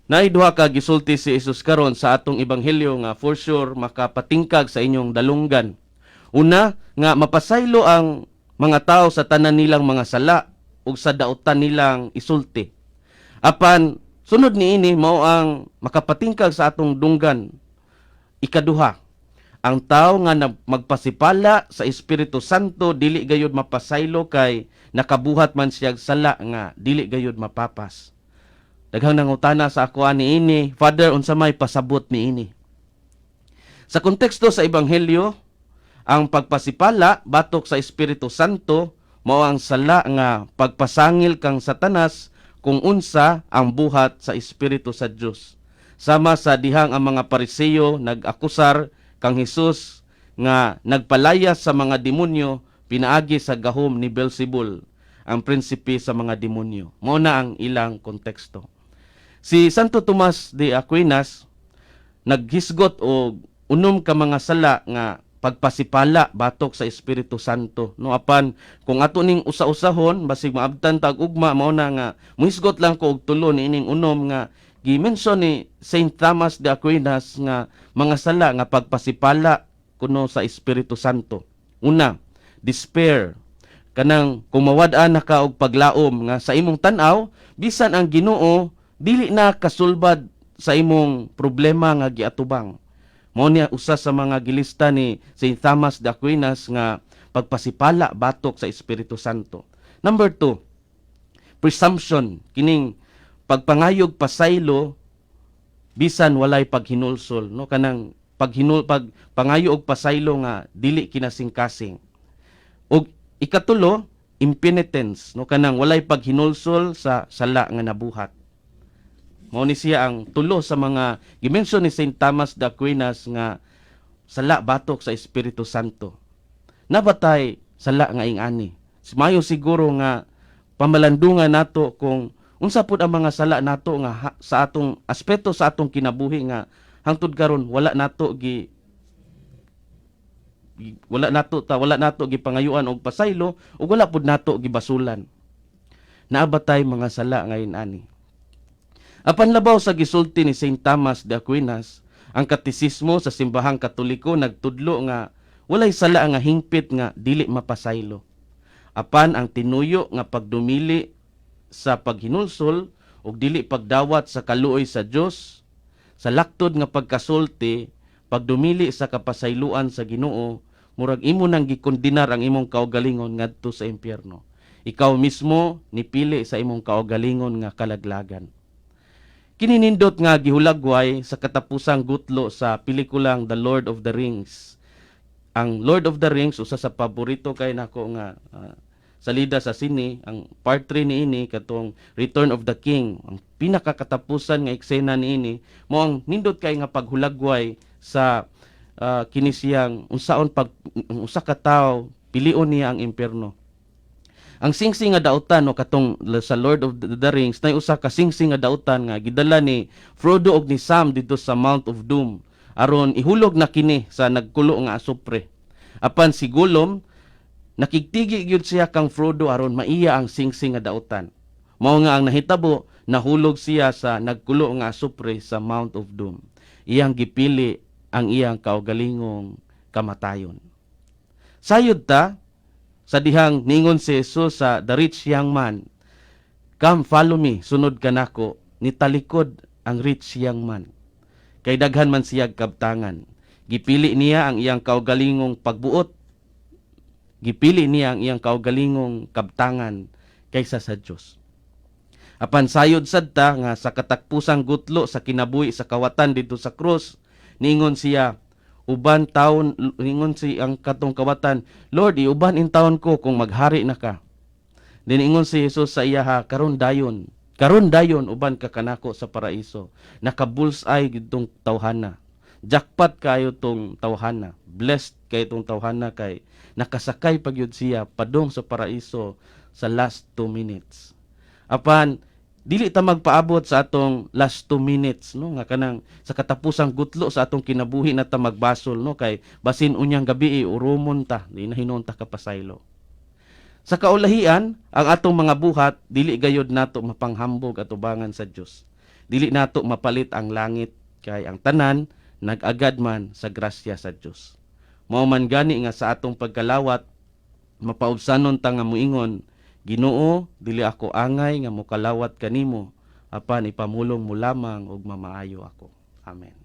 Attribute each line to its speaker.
Speaker 1: Naay duha ka gisulti si Jesus karon sa atong ebanghelyo nga for sure makapatingkag sa inyong dalunggan. Una, nga mapasaylo ang mga tao sa tanan nilang mga sala ug sa daotan nilang isulti. Apan sunod niini mao ang makapatingkag sa atong dunggan. Ikaduha, ang tao nga magpasipala sa Espiritu Santo dili gayud mapasaylo kay nakabuhat man siya sala nga dili gayud mapapas. Daghang nangutana sa ako niini, Father, unsa may pasabot niini? Sa konteksto sa ebanghelyo, ang pagpasipala batok sa Espiritu Santo mao ang sala nga pagpasangil kang Satanas kung unsa ang buhat sa Espiritu sa Dios. Sama sa dihang ang mga Pariseo nag-akusar kang Hesus nga nagpalayas sa mga demonyo pinaagi sa gahom ni Beelzebul, ang prinsipe sa mga demonyo. Mao na ang ilang konteksto. Si Santo Tomas de Aquinas naghisgot og unom ka mga sala nga pagpasipala batok sa Espiritu Santo. No apan kung ato ning usa-usahon basig maabtan tag ugma mao na nga muhisgot lang ko og tulo niining unom nga gi-mention ni Saint Thomas de Aquinas nga mga sala nga pagpasipala kuno sa Espiritu Santo. Una, despair. Kanang kung mawad-an na ka og paglaom nga sa imong tan-aw bisan ang Ginoo dili na kasulbad sa imong problema nga giatubang. Mao niya usa sa mga gilista ni Saint Thomas de Aquinas nga pagpasipala batok sa Espiritu Santo. Number 2, presumption, kining pagpangayog pasaylo bisan walay paghinulsol, no kanang pagpangayo og pasaylo nga dili kinasingkasing. Og ikatulo, impenitence, no kanang walay paghinulsol sa sala nga nabuhat. Mao ni siya ang tulo sa mga gimension ni Saint Thomas de Aquinas nga sala batok sa Espiritu Santo. Nabatay sala nga ingani. Mayo siguro nga pamalandungan nato kung unsa pud ang mga sala nato nga sa atong aspeto sa atong kinabuhi nga hangtod karon wala nato gipangayuan og pasaylo ug wala pud nato gibasulan. Naabatay mga sala ngayon ani. Apan labaw sa gisulti ni Saint Thomas de Aquinas, ang katisismo sa simbahang Katoliko nagtudlo nga walay sala nga hingpit nga dili mapasaylo. Apan ang tinuyo nga pagdumili sa paghinulsol ug dili pagdawat sa kaluoy sa Dios, sa laktod nga pagkasulti, pagdumili sa kapasayloan sa Ginoo, murag imo nang gikondinar ang imong kaugalingon ngadto sa impyerno. Ikaw mismo nipili sa imong kaugalingon nga kalaglagan. Kininindot nga gihulagway sa katapusang gutlo sa pelikulang The Lord of the Rings. Ang Lord of the Rings usa sa paborito kay nako nga salida sa sine, ang part 3 niini katong Return of the King. Ang pinakakatapusan nga eksena niini mo ang nindot kay nga paghulagway sa kini siyang unsaon usa ka tawo pilion niya ang impyerno. Ang singsing nga dautan no katong sa Lord of the Rings nay usa ka singsing nga dautan nga gidala ni Frodo og ni Sam dito sa Mount of Doom aron ihulog na kini sa nagkulo nga asupre. Apan si Gollum nakigtigi gyud siya kang Frodo aron maiya ang singsing nga dautan. Mao nga ang nahitabo nahulog siya sa nagkulo nga asupre sa Mount of Doom. Iyang gipili ang iyang kaugalingong kamatayon. Sayod ta sa dihang ningon si Jesus sa the rich young man, "Come, follow me, sunod ka nako." Nitalikod ang rich young man. Kay daghan man siya kabtangan. Gipili niya ang iyang kaugalingong pagbuot. Gipili niya ang iyang kaugalingong kabtangan kaysa sa Dios. Apan sayod sadta nga sa katakpusang gutlo sa kinabuhi sa kawatan dito sa krus, ningon siya, uban taon, ingon si ang katong kawatan, "Lord, iuban in taon ko kung maghari na ka." Din ingon si Jesus sa iya, karon dayon uban ka kanako sa paraiso. Naka-bullseye gitong tawhana. Jackpot kayo tong tawhana. Blessed kayo tong tawhana kay nakasakay pagyud siya padung sa paraiso sa last 2 minutes. Apan dili ta magpaabot sa atong last 2 minutes no nga kanang sa katapusang gutlo sa atong kinabuhi na ta magbasol no kay basin unyang gabi urumon ta di na hinon ta kapasaylo. Sa kaulahian ang atong mga buhat dili gayod nato mapanghambog at ubangan sa Dios. dili nato mapalit ang langit kay ang tanan nag-agad man sa grasya sa Dios. Mao man gani nga sa atong pagkalawat mapaubsanon ta nga muingon, Ginoo, dili ako angay nga mokalawat kanimo, apan ipamulong mo lamang og mamaayo ako. Amen.